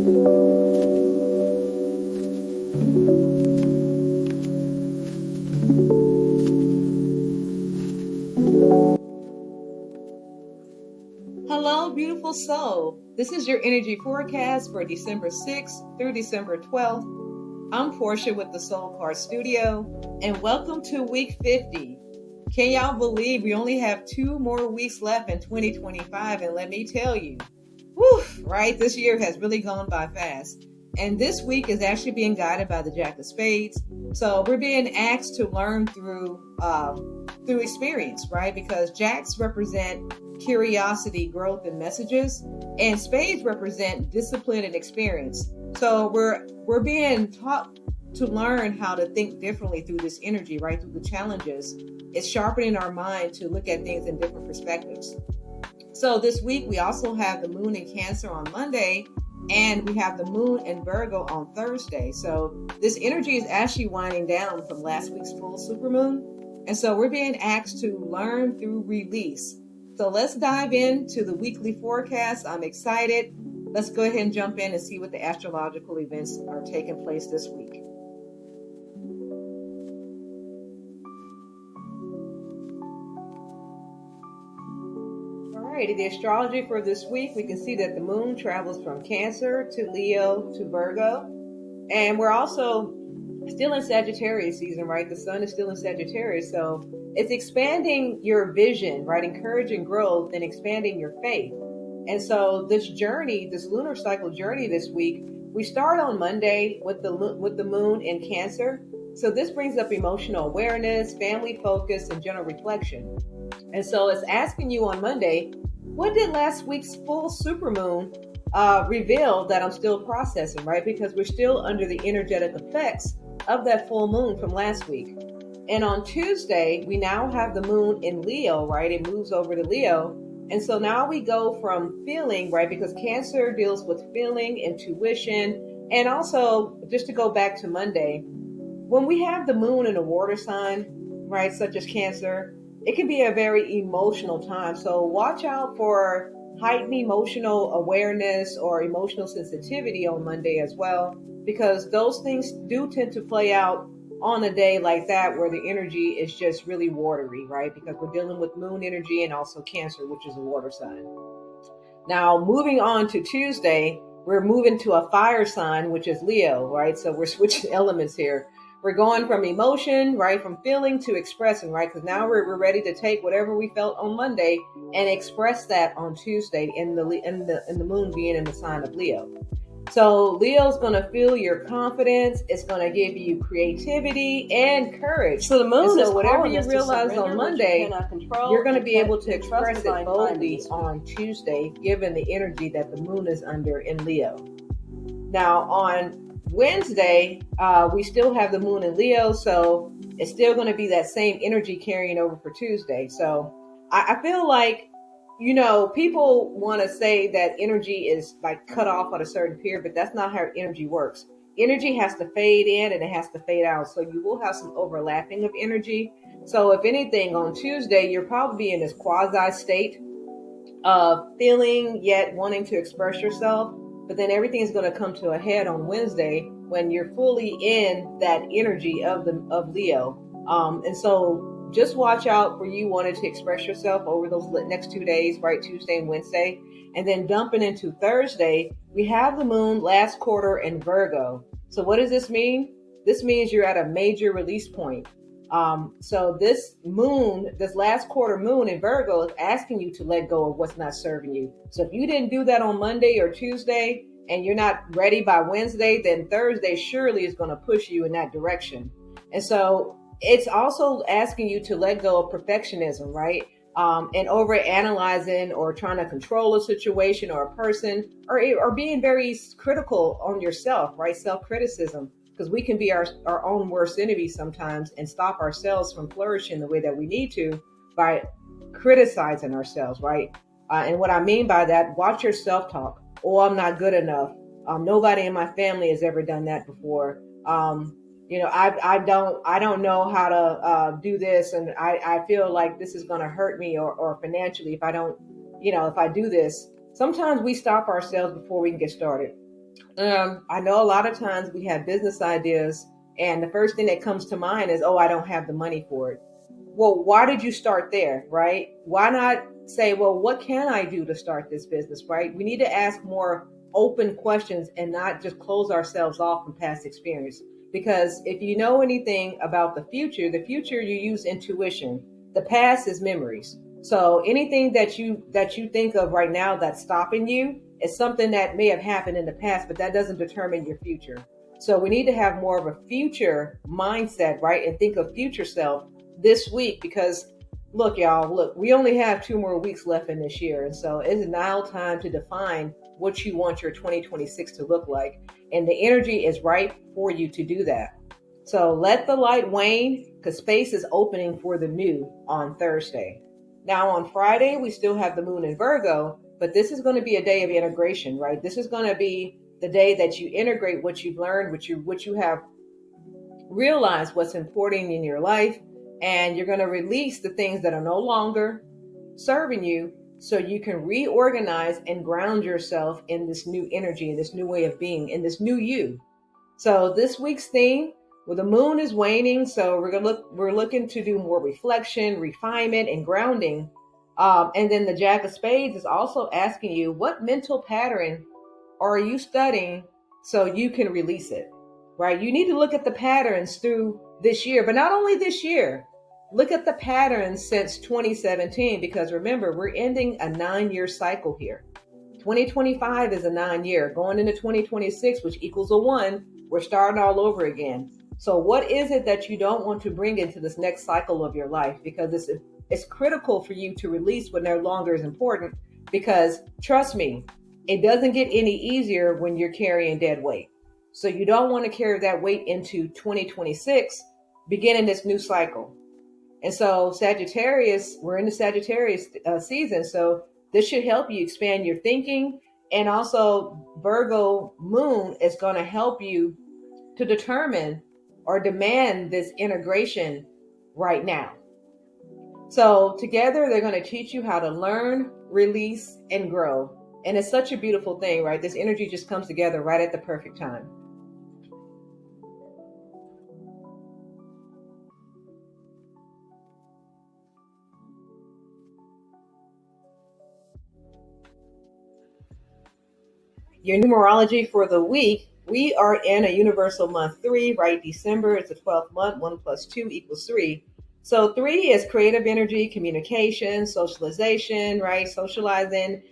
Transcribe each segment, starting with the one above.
Hello, beautiful soul. This is your energy forecast for December 6th through December 12th. I'm Portia with the Soul Card Studio, and welcome to week 50. Can y'all believe we only have 2 more weeks left in 2025? And let me tell you, right? This year has really gone by fast. And this week is actually being guided by the Jack of Spades. So we're being asked to learn through experience, right? Because Jacks represent curiosity, growth, and messages, and Spades represent discipline and experience. So we're being taught to learn how to think differently through this energy, right? Through the challenges. It's sharpening our mind to look at things in different perspectives. So this week we also have the moon in Cancer on Monday, and we have the moon in Virgo on Thursday. So this energy is actually winding down from last week's full supermoon. And so we're being asked to learn through release. So let's dive into the weekly forecast. I'm excited. Let's go ahead and jump in and see what the astrological events are taking place this week. Alrighty, the astrology for this week, we can see that the moon travels from Cancer to Leo to Virgo. And we're also still in Sagittarius season, right? The sun is still in Sagittarius. So it's expanding your vision, right? Encouraging growth and expanding your faith. And so this journey, this lunar cycle journey this week, we start on Monday with the moon in Cancer. So this brings up emotional awareness, family focus, and general reflection. And so it's asking you on Monday, what did last week's full supermoon reveal that I'm still processing, right? Because we're still under the energetic effects of that full moon from last week. And on Tuesday, we now have the moon in Leo, right? It moves over to Leo. And so now we go from feeling, right? Because Cancer deals with feeling, intuition, and also just to go back to Monday, when we have the moon in a water sign, right, such as Cancer, it can be a very emotional time. So watch out for heightened emotional awareness or emotional sensitivity on Monday as well, because those things do tend to play out on a day like that where the energy is just really watery, right? Because we're dealing with moon energy and also Cancer, which is a water sign. Now, moving on to Tuesday, we're moving to a fire sign, which is Leo, right? So we're switching elements here. We're going from emotion, right, from feeling to expressing, right? Because now we're ready to take whatever we felt on Monday and express that on Tuesday in the moon being in the sign of Leo. So Leo's going to feel your confidence. It's going to give you creativity and courage. So the moon is whatever you realize on Monday, you're going to be able to express it boldly on Tuesday, given the energy that the moon is under in Leo. Now on Wednesday, we still have the moon in Leo, so it's still going to be that same energy carrying over for Tuesday. So I feel like, people want to say that energy is like cut off at a certain period, but that's not how energy works. Energy has to fade in and it has to fade out. So you will have some overlapping of energy. So if anything, on Tuesday, you're probably in this quasi state of feeling yet wanting to express yourself. But then everything is going to come to a head on Wednesday when you're fully in that energy of Leo. And so just watch out for you wanting to express yourself over those next 2 days, right? Tuesday and Wednesday. And then dumping into Thursday, we have the moon last quarter in Virgo. So what does this mean? This means you're at a major release point. So this moon, this last quarter moon in Virgo is asking you to let go of what's not serving you. So if you didn't do that on Monday or Tuesday and you're not ready by Wednesday, then Thursday surely is going to push you in that direction. And so it's also asking you to let go of perfectionism, right? And over analyzing or trying to control a situation or a person or being very critical on yourself, right? Self-criticism. Because we can be our own worst enemy sometimes and stop ourselves from flourishing the way that we need to by criticizing ourselves, right? And what I mean by that, watch your self-talk. Oh, I'm not good enough. Nobody in my family has ever done that before. I don't know how to do this, and I feel like this is going to hurt me or financially if I don't, if I do this. Sometimes we stop ourselves before we can get started. I know a lot of times we have business ideas, and the first thing that comes to mind is, oh, I don't have the money for it. Well, why did you start there, right? Why not say, well, what can I do to start this business, right? We need to ask more open questions and not just close ourselves off from past experience. Because if you know anything about the future you use intuition. The past is memories. So anything that you think of right now that's stopping you is something that may have happened in the past, but that doesn't determine your future. So we need to have more of a future mindset, right? And think of future self this week because look, y'all, look, we only have 2 more weeks left in this year. And so it's now time to define what you want your 2026 to look like. And the energy is right for you to do that. So let the light wane because space is opening for the new on Thursday. Now on Friday, we still have the moon in Virgo, but this is going to be a day of integration, right? This is going to be the day that you integrate what you've learned, what you have realized what's important in your life, and you're going to release the things that are no longer serving you so you can reorganize and ground yourself in this new energy, in this new way of being, in this new you. So this week's theme, well, the moon is waning, so we're looking to do more reflection, refinement, and grounding. And then the Jack of Spades is also asking you, what mental pattern are you studying so you can release it? Right? You need to look at the patterns through this year, but not only this year. Look at the patterns since 2017 because remember, we're ending a 9-year cycle here. 2025 is a 9-year. Going into 2026, which equals a 1, we're starting all over again. So what is it that you don't want to bring into this next cycle of your life? Because it's critical for you to release what no longer is important because trust me, it doesn't get any easier when you're carrying dead weight. So you don't want to carry that weight into 2026, beginning this new cycle. And so Sagittarius, we're in the Sagittarius season. So this should help you expand your thinking. And also Virgo moon is going to help you to determine or demand this integration right now. So together they're going to teach you how to learn, release, and grow. And it's such a beautiful thing, right? This energy just comes together right at the perfect time. Your numerology for the week, we are in a universal month 3, right? December is the 12th month. 1 plus 2 equals 3. So 3 is creative energy, communication, socialization, right? Socializing,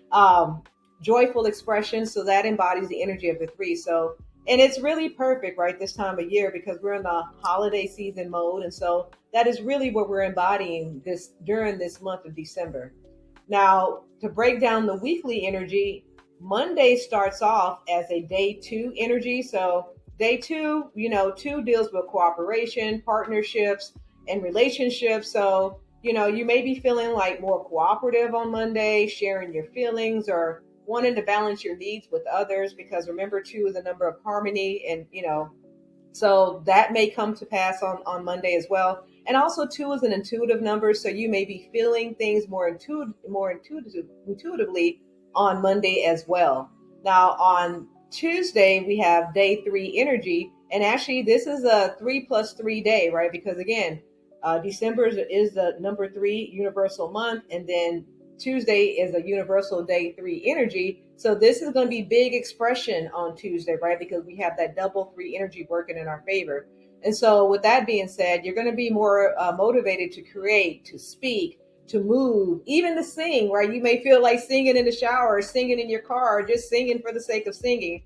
joyful expression. So that embodies the energy of the 3. So, and it's really perfect, right? This time of year because we're in the holiday season mode. And so that is really what we're embodying this during this month of December. Now, to break down the weekly energy, Monday starts off as a day 2 energy. So, day 2, 2 deals with cooperation, partnerships, and relationships. So, you may be feeling like more cooperative on Monday, sharing your feelings or wanting to balance your needs with others because remember, 2 is a number of harmony and, so that may come to pass on Monday as well. And also 2 is an intuitive number, so you may be feeling things intuitively on Monday as well. Now on Tuesday we have day 3 energy, and actually this is a 3 plus 3 day, right? Because again, December is the number 3 universal month, and then Tuesday is a universal day 3 energy. So this is going to be big expression on Tuesday, right? Because we have that double 3 energy working in our favor. And so with that being said, you're going to be more motivated to create, to speak, to move, even to sing, right? You may feel like singing in the shower, singing in your car, just singing for the sake of singing,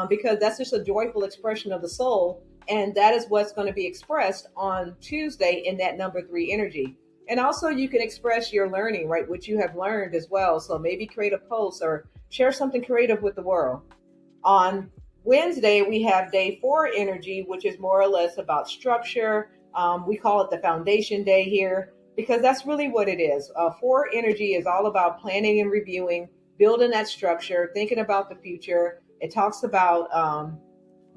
because that's just a joyful expression of the soul. And that is what's going to be expressed on Tuesday in that number 3 energy. And also you can express your learning, right? What you have learned as well. So maybe create a post or share something creative with the world. On Wednesday, we have day 4 energy, which is more or less about structure. We call it the foundation day here because that's really what it is. 4 energy is all about planning and reviewing, building that structure, thinking about the future. It talks about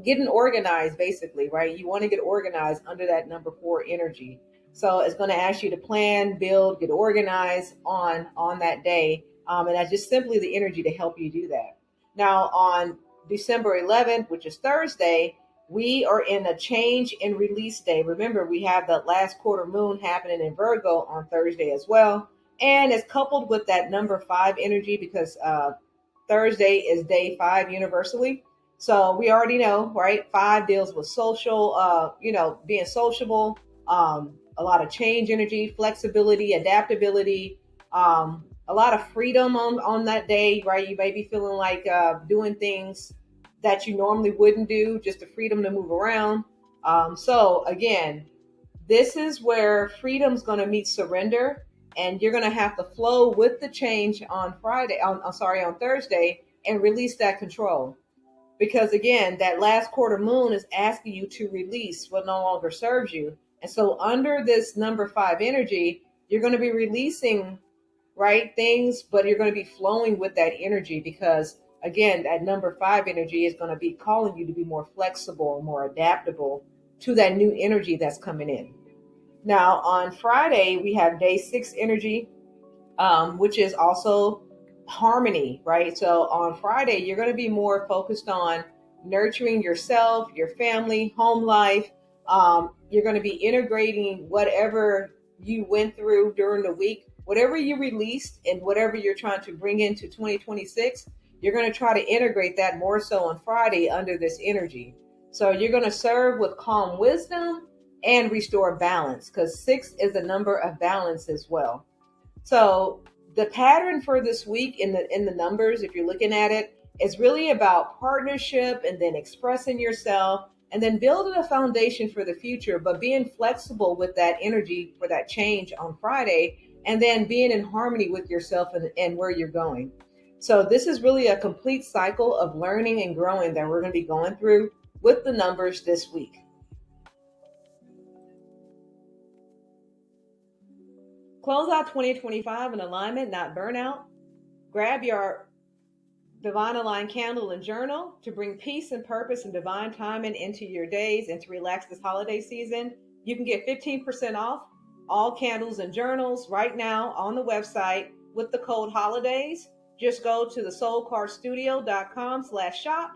getting organized, basically, right? You want to get organized under that number 4 energy. So it's going to ask you to plan, build, get organized on that day. And that's just simply the energy to help you do that. Now on December 11th, which is Thursday, we are in a change and release day. Remember, we have the last quarter moon happening in Virgo on Thursday as well. And it's coupled with that number 5 energy because Thursday is day 5 universally. So we already know, right? 5 deals with social, being sociable, a lot of change energy, flexibility, adaptability, a lot of freedom on that day, right? You may be feeling like doing things that you normally wouldn't do, just the freedom to move around. So again, this is where freedom's going to meet surrender, and you're going to have to flow with the change on on Thursday, and release that control. Because again, that last quarter moon is asking you to release what no longer serves you. And so under this number 5 energy, you're going to be releasing, right, things, but you're going to be flowing with that energy because again, that number 5 energy is going to be calling you to be more flexible, more adaptable to that new energy that's coming in. Now, on Friday, we have day 6 energy, which is also harmony, right? So on Friday, you're going to be more focused on nurturing yourself, your family, home life. You're going to be integrating whatever you went through during the week, whatever you released and whatever you're trying to bring into 2026. You're going to try to integrate that more so on Friday under this energy. So you're going to serve with calm wisdom and restore balance, because 6 is a number of balance as well. So the pattern for this week in the numbers, if you're looking at it, is really about partnership and then expressing yourself and then building a foundation for the future, but being flexible with that energy for that change on Friday, and then being in harmony with yourself and where you're going. So this is really a complete cycle of learning and growing that we're going to be going through with the numbers this week. Close out 2025 in alignment, not burnout. Grab your divine aligned candle and journal to bring peace and purpose and divine timing into your days and to relax this holiday season. You can get 15% off all candles and journals right now on the website with the code HOLIDAYS. Just go to the soulcardstudio.com/shop,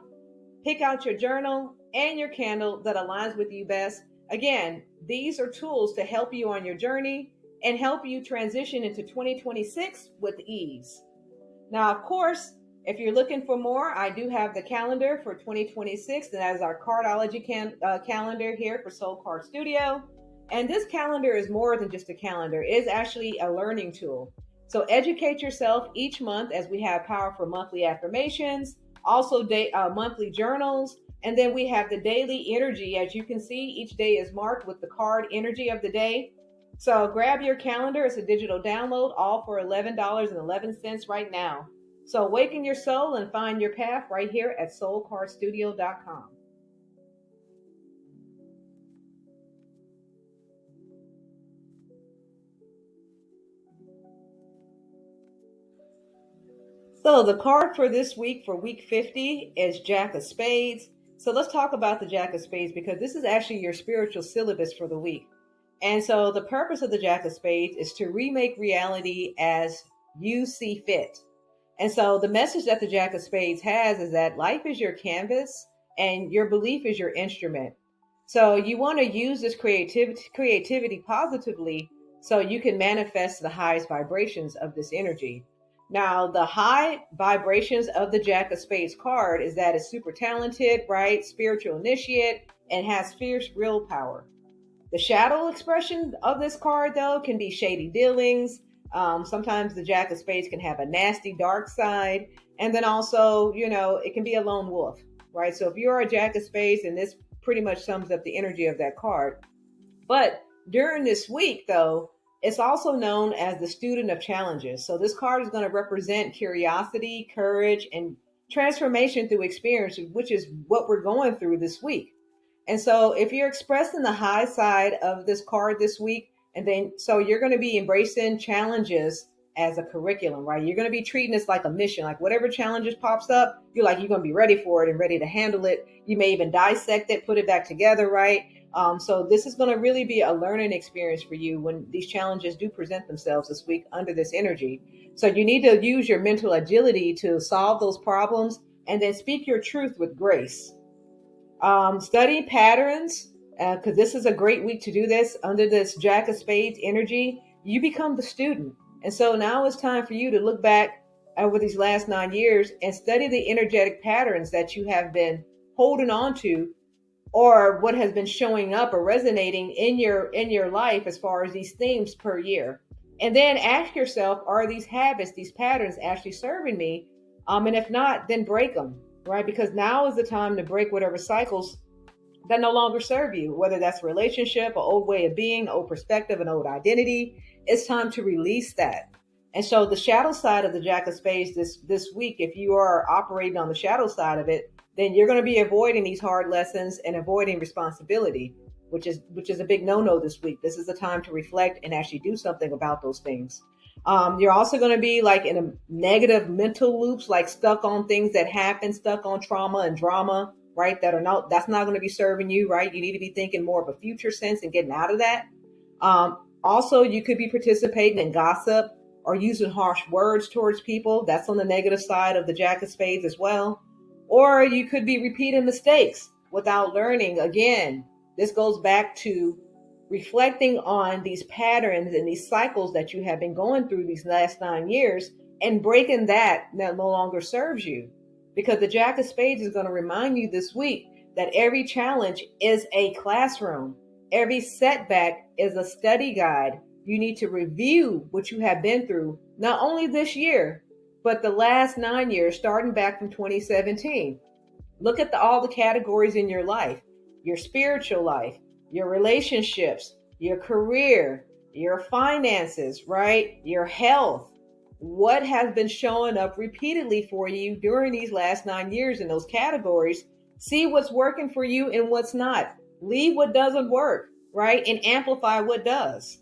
pick out your journal and your candle that aligns with you best. Again, these are tools to help you on your journey and help you transition into 2026 with ease. Now, of course, if you're looking for more, I do have the calendar for 2026, and that is our cardology calendar here for Soul Card Studio. And this calendar is more than just a calendar. It is actually a learning tool. So educate yourself each month as we have powerful monthly affirmations, also monthly journals, and then we have the daily energy. As you can see, each day is marked with the card energy of the day. So grab your calendar. It's a digital download, all for $11.11 right now. So awaken your soul and find your path right here at soulcardstudio.com. So the card for this week, for week 50, is Jack of Spades. So let's talk about the Jack of Spades, because this is actually your spiritual syllabus for the week. And so the purpose of the Jack of Spades is to remake reality as you see fit. And so the message that the Jack of Spades has is that life is your canvas and your belief is your instrument. So you want to use this creativity positively so you can manifest the highest vibrations of this energy. Now, the high vibrations of the Jack of Spades card is that it's super talented, right? Spiritual initiate, and has fierce willpower. The shadow expression of this card, though, can be shady dealings. Sometimes the Jack of Spades can have a nasty dark side. And then also, it can be a lone wolf, right? So if you're a Jack of Spades, and this pretty much sums up the energy of that card. But during this week, though, it's also known as the student of challenges. So this card is going to represent curiosity, courage, and transformation through experience, which is what we're going through this week. And so if you're expressing the high side of this card this week, so you're going to be embracing challenges as a curriculum, right? You're going to be treating this like a mission, like whatever challenges pops up, you're going to be ready for it and ready to handle it. You may even dissect it, put it back together, right? So this is going to really be a learning experience for you when these challenges do present themselves this week under this energy. So you need to use your mental agility to solve those problems and then speak your truth with grace. Study patterns, because this is a great week to do this. Under this Jack of Spades energy, you become the student. And so now it's time for you to look back over these last 9 years and study the energetic patterns that you have been holding on to, or what has been showing up or resonating in your life as far as these themes per year. And then ask yourself, are these habits, these patterns actually serving me? And if not, then break them, right? Because now is the time to break whatever cycles that no longer serve you, whether that's a relationship, an old way of being, an old perspective, an old identity. It's time to release that. And so the shadow side of the Jack of Spades this week, if you are operating on the shadow side of it, then you're going to be avoiding these hard lessons and avoiding responsibility, which is a big no-no this week. This is the time to reflect and actually do something about those things. You're also going to be like in a negative mental loops, like stuck on things that happen, stuck on trauma and drama, right? That's not going to be serving you, right? You need to be thinking more of a future sense and getting out of that. Also, you could be participating in gossip or using harsh words towards people. That's on the negative side of the Jack of Spades as well. Or you could be repeating mistakes without learning. Again, this goes back to reflecting on these patterns and these cycles that you have been going through these last 9 years and breaking that no longer serves you. Because the Jack of Spades is going to remind you this week that every challenge is a classroom. Every setback is a study guide. You need to review what you have been through, not only this year, but the last 9 years, starting back from 2017. Look at all the categories in your life, your spiritual life, your relationships, your career, your finances, right? Your health. What has been showing up repeatedly for you during these last 9 years in those categories? See what's working for you and what's not. Leave what doesn't work, right? And amplify what does.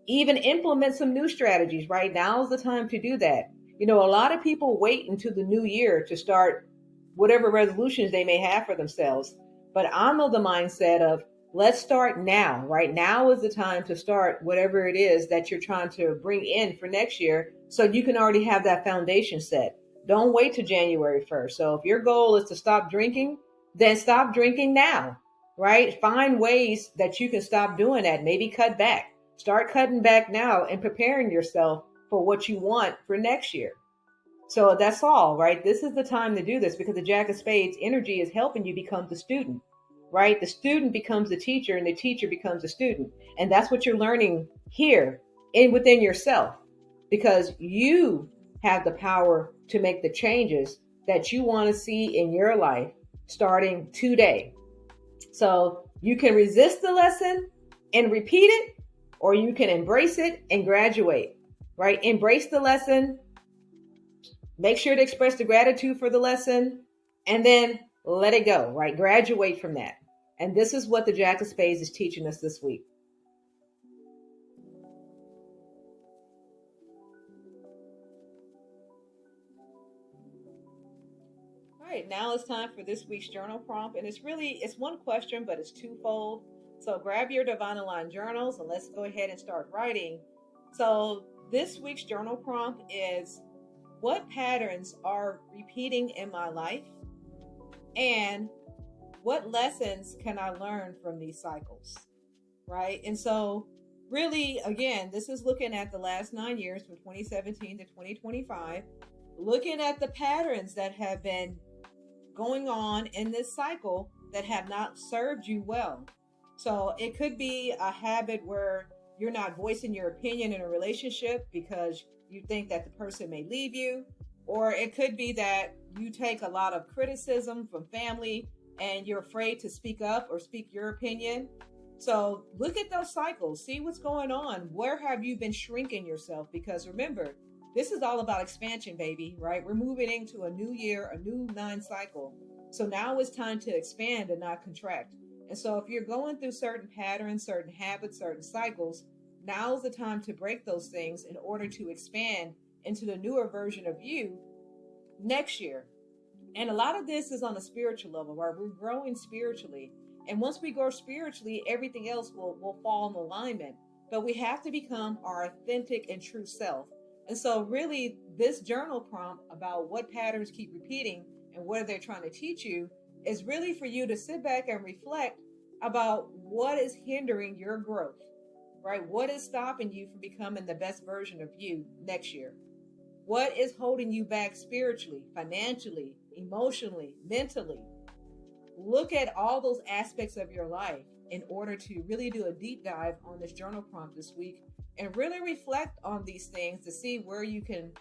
Even implement some new strategies, right? Now's the time to do that. A lot of people wait until the new year to start whatever resolutions they may have for themselves. But I'm of the mindset of let's start now, right? Now is the time to start whatever it is that you're trying to bring in for next year so you can already have that foundation set. Don't wait till January 1st. So if your goal is to stop drinking, then stop drinking now, right? Find ways that you can stop doing that. Maybe cut back. Start cutting back now and preparing yourself for what you want for next year. So that's all, right? This is the time to do this because the Jack of Spades energy is helping you become the student, right? The student becomes the teacher and the teacher becomes the student. And that's what you're learning here and within yourself because you have the power to make the changes that you want to see in your life starting today. So you can resist the lesson and repeat it, or you can embrace it and graduate, right? Embrace the lesson. Make sure to express the gratitude for the lesson and then let it go, right? Graduate from that. And this is what the Jack of Spades is teaching us this week. All right, now it's time for this week's journal prompt. And it's one question, but it's twofold. So grab your Divine Aligned journals and let's go ahead and start writing. So this week's journal prompt is, what patterns are repeating in my life? And what lessons can I learn from these cycles? Right? And so really, again, this is looking at the last 9 years from 2017 to 2025, looking at the patterns that have been going on in this cycle that have not served you well. So it could be a habit where you're not voicing your opinion in a relationship because you think that the person may leave you, or it could be that you take a lot of criticism from family and you're afraid to speak up or speak your opinion. So look at those cycles, see what's going on. Where have you been shrinking yourself? Because remember, this is all about expansion, baby, right? We're moving into a new year, a new 9 cycle. So now it's time to expand and not contract. And so if you're going through certain patterns, certain habits, certain cycles, now's the time to break those things in order to expand into the newer version of you next year. And a lot of this is on a spiritual level, right? We're growing spiritually. And once we grow spiritually, everything else will fall in alignment. But we have to become our authentic and true self. And so really, this journal prompt about what patterns keep repeating and what they're trying to teach you is really for you to sit back and reflect about what is hindering your growth, right? What is stopping you from becoming the best version of you next year? What is holding you back spiritually, financially, emotionally, mentally? Look at all those aspects of your life in order to really do a deep dive on this journal prompt this week and really reflect on these things to see where you can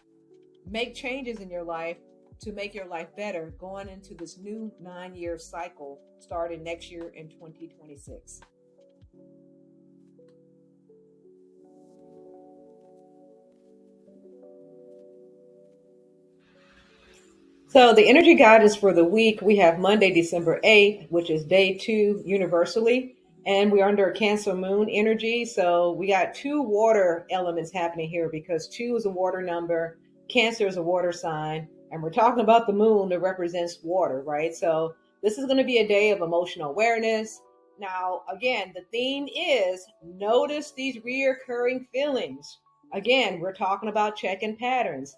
make changes in your life to make your life better going into this new 9-year cycle starting next year in 2026. So the energy guidance for the week, we have Monday, December 8th, which is day 2 universally. And we're under a Cancer moon energy. So we got 2 water elements happening here because 2 is a water number, Cancer is a water sign. And we're talking about the moon that represents water, right? So this is going to be a day of emotional awareness. Now, again, the theme is notice these reoccurring feelings. Again, we're talking about checking patterns.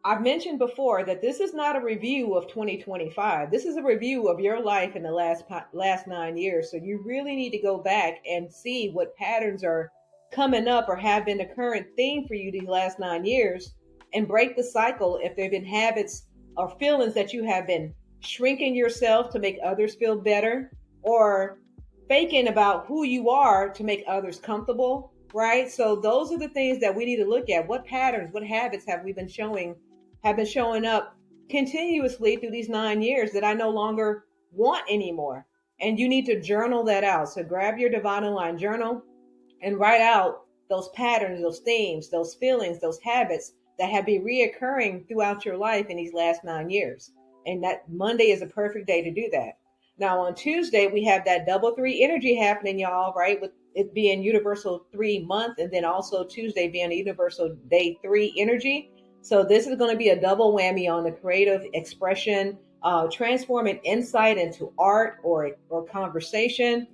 I've mentioned before that this is not a review of 2025. This is a review of your life in the last 9 years. So you really need to go back and see what patterns are coming up or have been a current theme for you these last 9 years and break the cycle if there have been habits or feelings that you have been shrinking yourself to make others feel better or faking about who you are to make others comfortable, right? So those are the things that we need to look at. What patterns, what habits have been showing up continuously through these 9 years that I no longer want anymore. And you need to journal that out. So grab your Divine Align journal and write out those patterns, those themes, those feelings, those habits that have been reoccurring throughout your life in these last 9 years. And that Monday is a perfect day to do that. Now on Tuesday, we have that double 3 energy happening, y'all, right? With it being Universal 3 month and then also Tuesday being Universal Day 3 energy. So this is going to be a double whammy on the creative expression, transforming insight into art or conversation.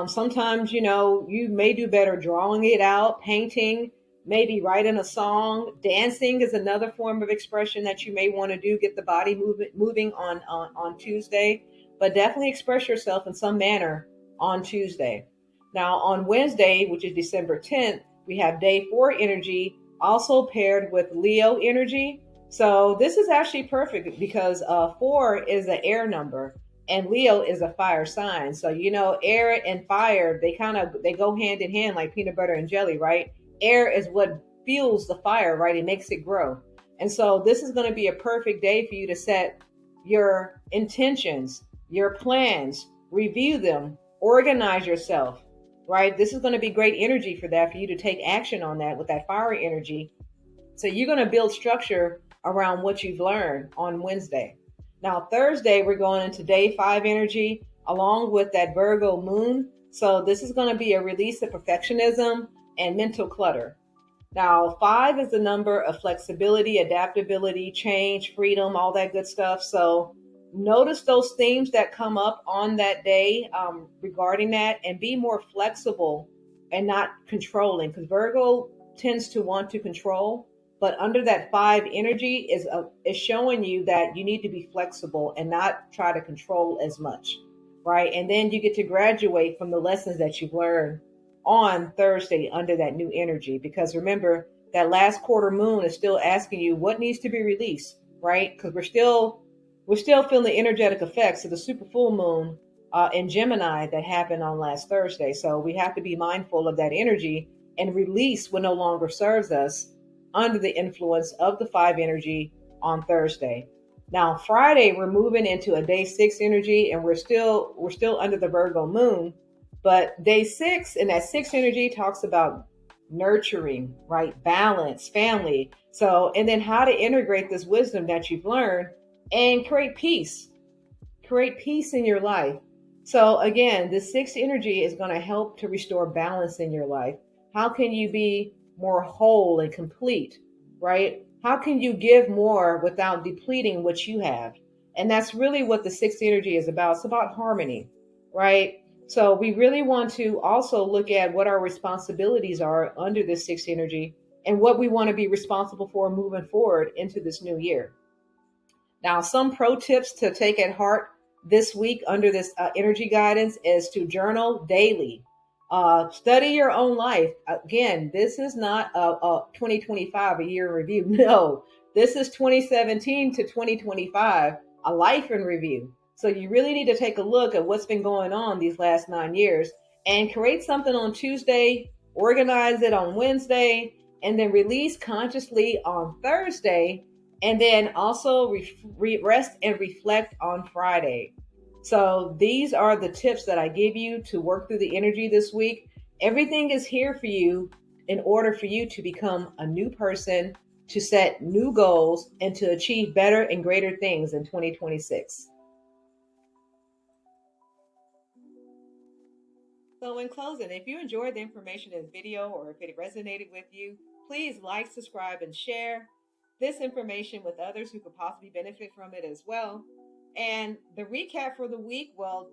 Sometimes, you may do better drawing it out, painting, maybe writing a song. Dancing is another form of expression that you may want to do. Get the body moving on Tuesday, but definitely express yourself in some manner on Tuesday. Now on Wednesday, which is December 10th, we have day 4 energy also paired with Leo energy. So this is actually perfect because 4 is an air number and Leo is a fire sign. So air and fire, they go hand in hand like peanut butter and jelly, right? Air is what fuels the fire, right? It makes it grow. And so this is going to be a perfect day for you to set your intentions, your plans, review them, organize yourself, right? This is going to be great energy for that, for you to take action on that with that fire energy. So you're going to build structure around what you've learned on Wednesday. Now, Thursday, we're going into day 5 energy along with that Virgo moon. So this is going to be a release of perfectionism and mental clutter. Now, 5 is the number of flexibility, adaptability, change, freedom, all that good stuff. So notice those themes that come up on that day regarding that and be more flexible and not controlling, because Virgo tends to want to control, but under that 5 energy is showing you that you need to be flexible and not try to control as much, right? And then you get to graduate from the lessons that you've learned on Thursday under that new energy, because remember that last quarter moon is still asking you what needs to be released, right? Because we're still feeling the energetic effects of the super full moon in Gemini that happened on last Thursday. So we have to be mindful of that energy and release what no longer serves us under the influence of the 5 energy on Thursday. Now, Friday, we're moving into a day 6 energy, and we're still under the Virgo moon. But day 6 and that 6 energy talks about nurturing, right? Balance, family. So, and then how to integrate this wisdom that you've learned and create peace in your life. So again, the 6 energy is going to help to restore balance in your life. How can you be more whole and complete, right? How can you give more without depleting what you have? And that's really what the 6 energy is about. It's about harmony, right? So we really want to also look at what our responsibilities are under this 6 energy and what we want to be responsible for moving forward into this new year. Now, some pro tips to take at heart this week under this energy guidance is to journal daily. Study your own life. Again, this is not a 2025, a year in review. No, this is 2017 to 2025, a life in review. So you really need to take a look at what's been going on these last 9 years and create something on Tuesday, organize it on Wednesday, and then release consciously on Thursday, and then also rest and reflect on Friday. So these are the tips that I give you to work through the energy this week. Everything is here for you in order for you to become a new person, to set new goals, and to achieve better and greater things in 2026. So, in closing, if you enjoyed the information in this video or if it resonated with you, please like, subscribe, and share this information with others who could possibly benefit from it as well. And the recap for the week, well,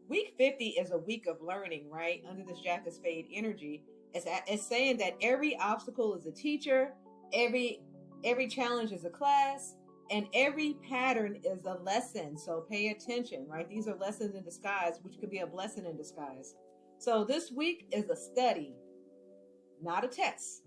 week 50 is a week of learning, right? Under this Jack of Spades energy, it's saying that every obstacle is a teacher, every every challenge is a class, and every pattern is a lesson. So pay attention, right? These are lessons in disguise, which could be a blessing in disguise. So this week is a study, not a test.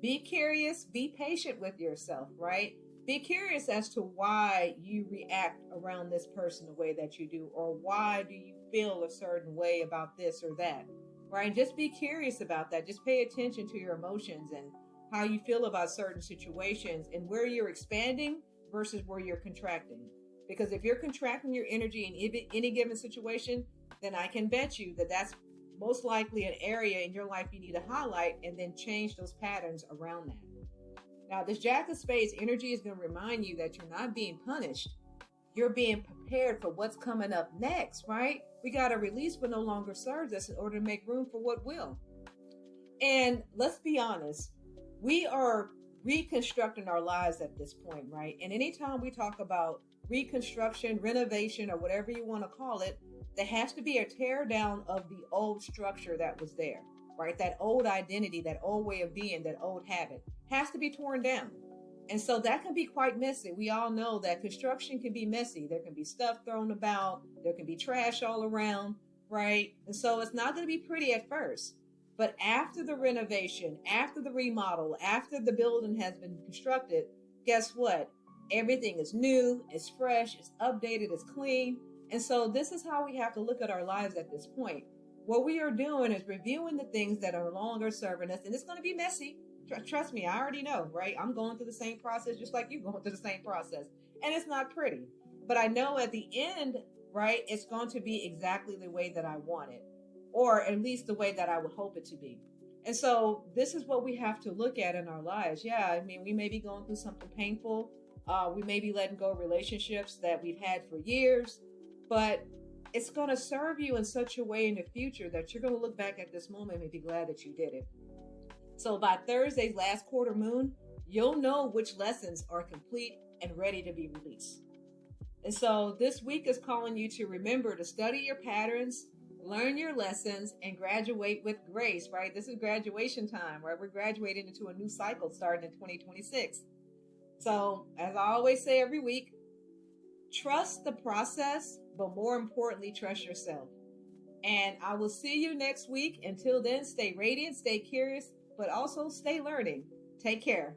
Be curious, be patient with yourself, right? Be curious as to why you react around this person the way that you do, or why do you feel a certain way about this or that, right? Just be curious about that. Just pay attention to your emotions and how you feel about certain situations and where you're expanding versus where you're contracting. Because if you're contracting your energy in any given situation, then I can bet you that that's most likely an area in your life you need to highlight and then change those patterns around that. Now, this Jack of Spades energy is going to remind you that you're not being punished. You're being prepared for what's coming up next, right? We got to release what no longer serves us in order to make room for what will. And let's be honest, we are reconstructing our lives at this point, right? And anytime we talk about reconstruction, renovation, or whatever you want to call it, there has to be a tear down of the old structure that was there, right? That old identity, that old way of being, that old habit has to be torn down. And so that can be quite messy. We all know that construction can be messy. There can be stuff thrown about, there can be trash all around, right? And so it's not going to be pretty at first. But after the renovation, after the remodel, after the building has been constructed, guess what? Everything is new, it's fresh, it's updated, it's clean. And so this is how we have to look at our lives at this point. What we are doing is reviewing the things that are no longer serving us, and it's going to be messy. Trust me, I already know, right? I'm going through the same process just like you going through the same process. And it's not pretty. But I know at the end, right, it's going to be exactly the way that I want it, or at least the way that I would hope it to be. And so this is what we have to look at in our lives. Yeah, I mean, we may be going through something painful. We may be letting go of relationships that we've had for years, but it's going to serve you in such a way in the future that you're going to look back at this moment and be glad that you did it. So by Thursday's last quarter moon, you'll know which lessons are complete and ready to be released. And so this week is calling you to remember to study your patterns, learn your lessons, and graduate with grace, right? This is graduation time, right? We're graduating into a new cycle starting in 2026. So, as I always say every week, trust the process, but more importantly, trust yourself. And I will see you next week. Until then, stay radiant, stay curious, but also stay learning. Take care.